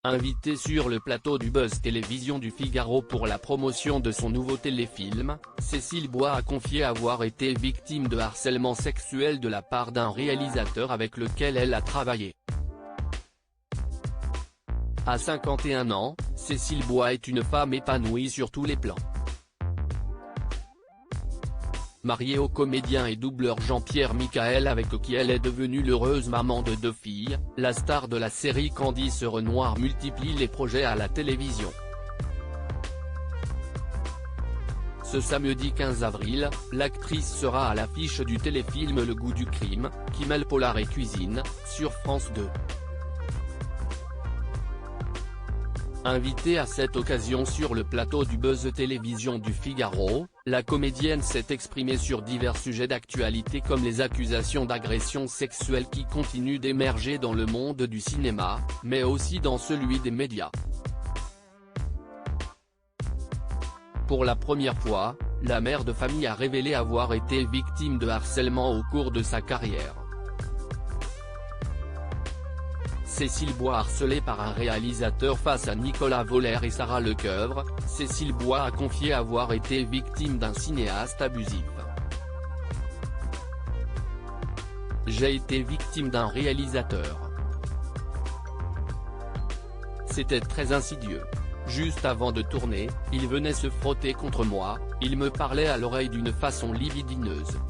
Invitée sur le plateau du Buzz Télévision du Figaro pour la promotion de son nouveau téléfilm, Cécile Bois a confié avoir été victime de harcèlement sexuel de la part d'un réalisateur avec lequel elle a travaillé. À 51 ans, Cécile Bois est une femme épanouie sur tous les plans. Mariée au comédien et doubleur Jean-Pierre Michael avec qui elle est devenue l'heureuse maman de 2 filles, la star de la série Candice Renoir multiplie les projets à la télévision. Ce samedi 15 avril, l'actrice sera à l'affiche du téléfilm Le goût du crime, qui mêle polar et cuisine, sur France 2. Invitée à cette occasion sur le plateau du Buzz Télévision du Figaro, la comédienne s'est exprimée sur divers sujets d'actualité comme les accusations d'agression sexuelle qui continuent d'émerger dans le monde du cinéma, mais aussi dans celui des médias. Pour la première fois, la mère de famille a révélé avoir été victime de harcèlement au cours de sa carrière. Cécile Bois harcelée par un réalisateur face à Nicolas Voller et Sarah Lecoeuvre, Cécile Bois a confié avoir été victime d'un cinéaste abusif. J'ai été victime d'un réalisateur. C'était très insidieux. Juste avant de tourner, il venait se frotter contre moi, il me parlait à l'oreille d'une façon libidineuse.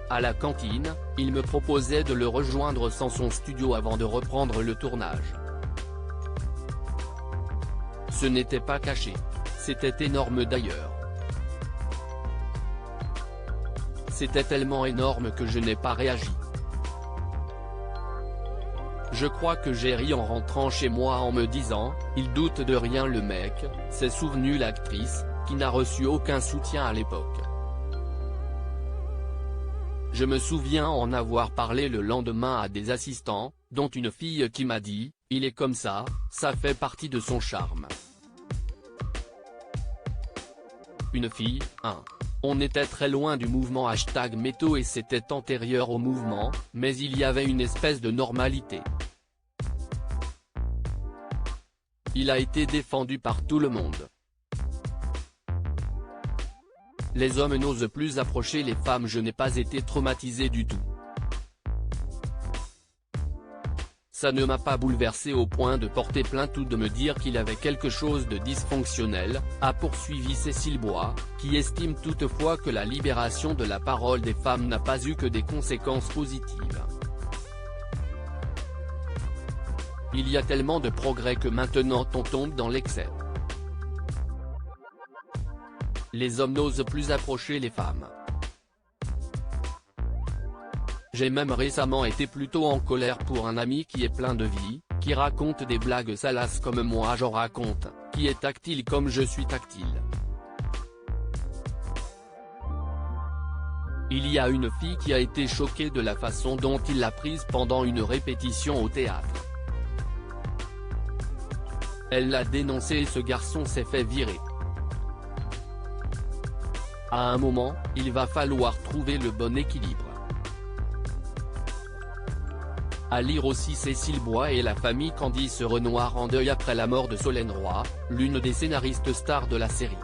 À la cantine, il me proposait de le rejoindre sans son studio avant de reprendre le tournage. Ce n'était pas caché. C'était énorme d'ailleurs. C'était tellement énorme que je n'ai pas réagi. Je crois que j'ai ri en rentrant chez moi en me disant, il doute de rien le mec, s'est souvenue l'actrice, qui n'a reçu aucun soutien à l'époque. Je me souviens en avoir parlé le lendemain à des assistants, dont une fille qui m'a dit, il est comme ça fait partie de son charme. Une fille, hein. On était très loin du mouvement #métaux et c'était antérieur au mouvement, mais il y avait une espèce de normalité. Il a été défendu par tout le monde. Les hommes n'osent plus approcher les femmes. Je n'ai pas été traumatisé du tout. Ça ne m'a pas bouleversé au point de porter plainte ou de me dire qu'il avait quelque chose de dysfonctionnel, a poursuivi Cécile Bois, qui estime toutefois que la libération de la parole des femmes n'a pas eu que des conséquences positives. Il y a tellement de progrès que maintenant on tombe dans l'excès. Les hommes n'osent plus approcher les femmes. J'ai même récemment été plutôt en colère pour un ami qui est plein de vie, qui raconte des blagues salaces comme moi j'en raconte, qui est tactile comme je suis tactile. Il y a une fille qui a été choquée de la façon dont il l'a prise pendant une répétition au théâtre. Elle l'a dénoncé et ce garçon s'est fait virer. À un moment, il va falloir trouver le bon équilibre. À lire aussi Cécile Bois et la famille Candice Renoir en deuil après la mort de Solène Roy, l'une des scénaristes stars de la série.